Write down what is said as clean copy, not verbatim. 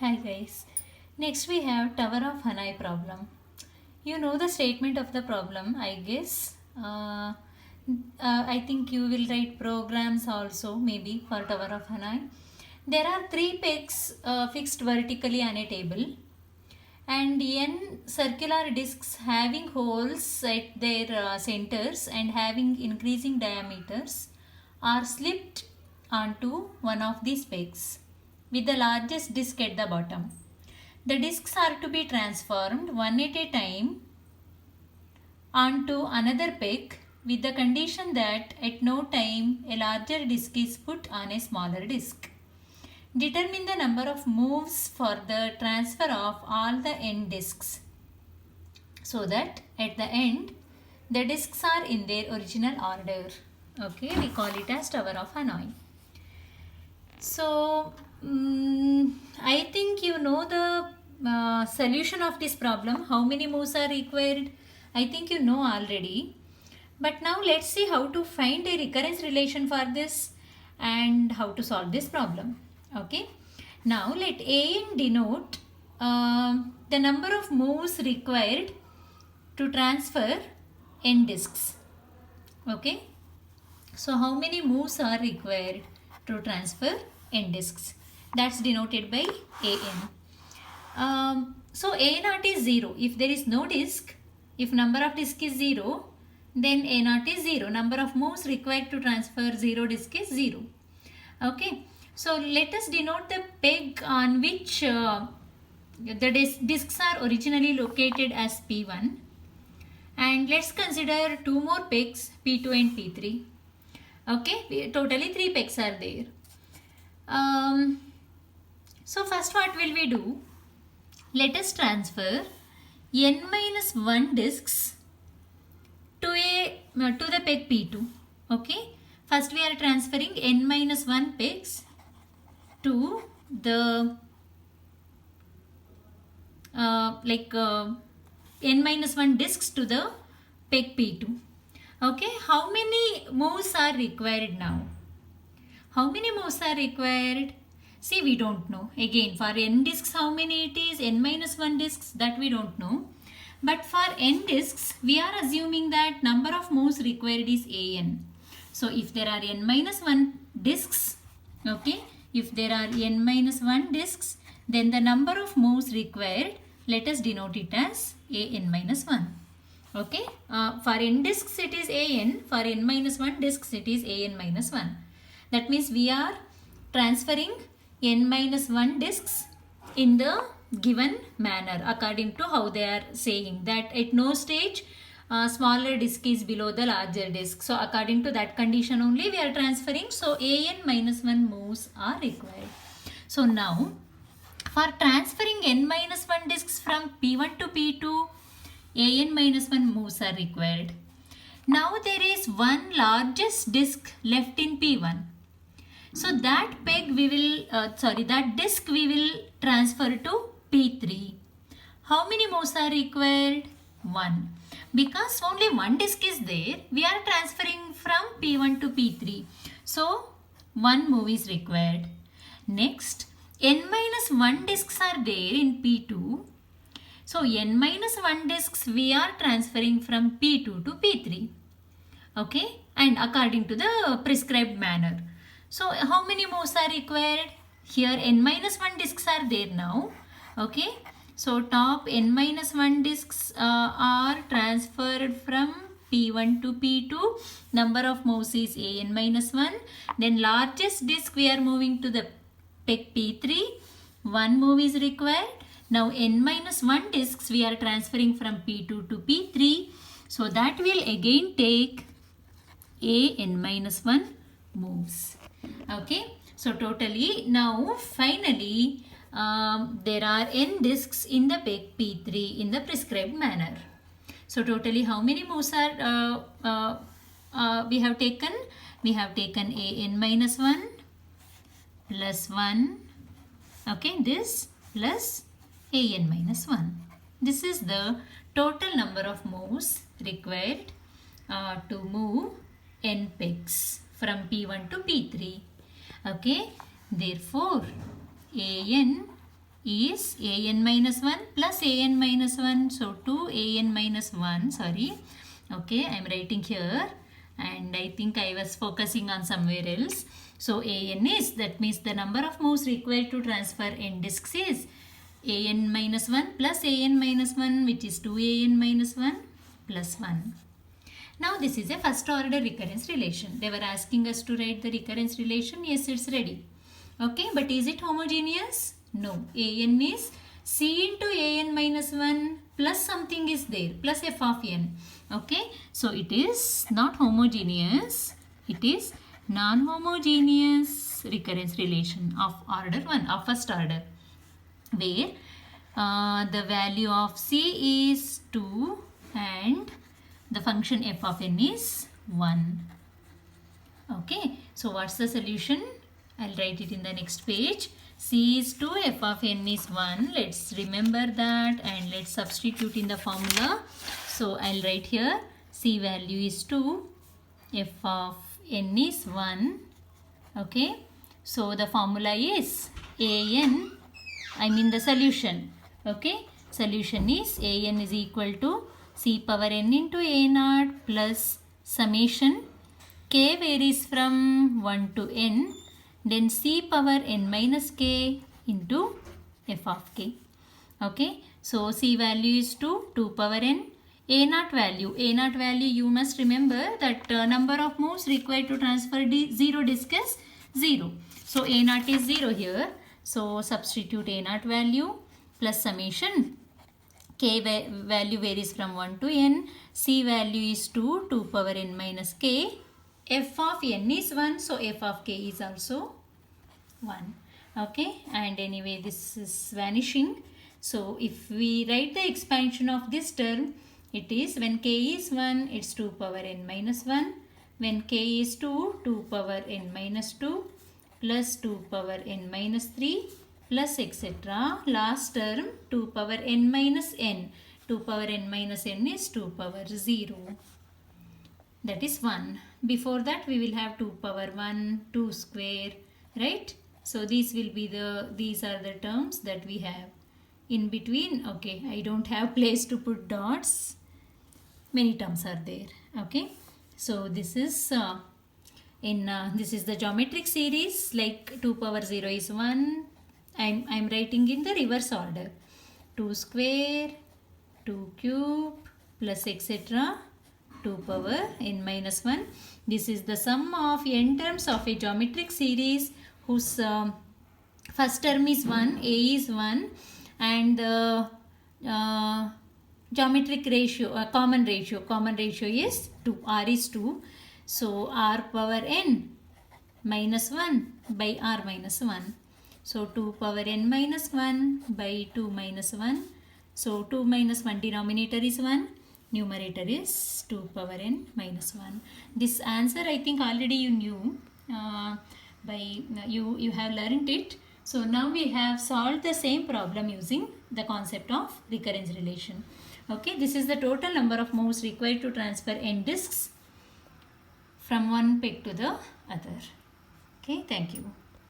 Hi guys. Next we have Tower of Hanai problem. You know the statement of the problem, I guess. I think you will write programs also maybe for Tower of Hanai. There are three pegs fixed vertically on a table and n circular discs having holes at their centers and having increasing diameters are slipped onto one of these pegs with the largest disc at the bottom. The discs are to be transformed one at a time onto another peg with the condition that at no time a larger disc is put on a smaller disc. Determine the number of moves for the transfer of all the n discs so that at the end the discs are in their original order. Okay, we call it as Tower of Hanoi. So, I think you know the solution of this problem. How many moves are required? I think you know already. But now let's see how to find a recurrence relation for this and how to solve this problem. Okay. Now let AN denote the number of moves required to transfer n discs. Okay. So how many moves are required to transfer n discs? That's denoted by AN. So A naught is 0. If there is no disc, if number of disc is 0, then A naught is 0. Number of moves required to transfer 0 disc is 0. Okay. So let us denote the peg on which the discs are originally located as P1. And let's consider two more pegs, P2 and P3. Okay, totally 3 pegs are there. So first what will we do? Let us transfer n minus 1 discs to the peg P2. Okay, first we are transferring n minus 1 pegs to the n minus 1 discs to the peg P2. Okay, how many moves are required now? How many moves are required? See, we don't know. Again, for n discs, how many it is? N minus 1 discs, that we don't know. But for n discs, we are assuming that number of moves required is an. So, if there are n minus 1 discs, okay, if there are n minus 1 discs, then the number of moves required, let us denote it as an minus 1. Okay, for n discs it is an, for n minus 1 discs it is an minus 1. That means we are transferring n minus 1 discs in the given manner according to how they are saying that at no stage smaller disc is below the larger disc. So according to that condition only we are transferring. So an minus 1 moves are required. So now for transferring n minus 1 discs from P1 to P2, an minus 1 moves are required. Now there is one largest disc left in P1. So that peg we will, that disc we will transfer to P3. How many moves are required? 1. Because only one disc is there, we are transferring from P1 to P3. So 1 move is required. Next, n minus 1 discs are there in P2. So n minus 1 discs we are transferring from P2 to P3. Okay, and according to the prescribed manner. So how many moves are required? Here n minus 1 discs are there now. Okay, so top n minus 1 discs are transferred from P1 to P2. Number of moves is an minus 1. Then largest disc we are moving to the peg P3. 1 move is required. Now n minus 1 discs we are transferring from P2 to P3. So that will again take an minus 1 moves. Okay. So totally now finally there are n discs in the peg P3 in the prescribed manner. So totally how many moves are we have taken? We have taken an minus 1 plus 1. Okay, this plus an minus 1. This is the total number of moves required to move n pegs from P1 to P3. Okay, therefore an is an minus 1 plus an minus 1. So 2an minus 1, sorry. Okay, I am writing here and I think I was focusing on somewhere else. So an is, that means the number of moves required to transfer n discs is an minus 1 plus an minus 1, which is 2an minus 1 plus 1. Now this is a first order recurrence relation. They were asking us to write the recurrence relation. Yes, it's ready. Okay, but is it homogeneous? No. an is c into an minus 1 plus something is there, plus f of n. Okay, so it is not homogeneous. It is non-homogeneous recurrence relation of order 1, of first order, where the value of c is 2 and the function f of n is 1. Okay, so what's the solution? I'll write it in the next page. C is 2, f of n is 1. Let's remember that and let's substitute in the formula. So I'll write here C value is 2, f of n is 1. Okay, so the formula is an, I mean the solution. Okay, solution is an is equal to c power n into a naught plus summation k varies from 1 to n, then c power n minus k into f of k. Okay, so c value is 2 power n. A naught value you must remember that number of moves required to transfer 0 disc is 0. So a naught is 0 here. So substitute a naught value plus summation k value varies from 1 to n. C value is 2 power n minus k. F of n is 1. So f of k is also 1. Okay, and anyway this is vanishing. So if we write the expansion of this term, it is when k is 1, it's 2 power n minus 1. When k is 2 power n minus 2 plus 2 power n minus 3 plus etc. Last term 2 power n minus n. 2 power n minus n is 2 power 0. That is 1. Before that we will have 2 power 1, 2 square, right? So these are the terms that we have. In between, okay, I don't have place to put dots. Many terms are there. Okay, so this is this is the geometric series, like 2 power 0 is 1. I'm writing in the reverse order. 2 square, 2 cube plus etc. 2 power n minus 1. This is the sum of n terms of a geometric series whose first term is 1, a is 1, and the geometric ratio, common ratio is 2, r is 2. So r power n minus 1 by r minus 1. So 2 power n minus 1 by 2 minus 1. So 2 minus 1, denominator is 1, numerator is 2 power n minus 1. This answer I think already you knew, you have learned it. So now we have solved the same problem using the concept of recurrence relation. Okay, this is the total number of moves required to transfer n discs from one peg to the other. Okay, thank you.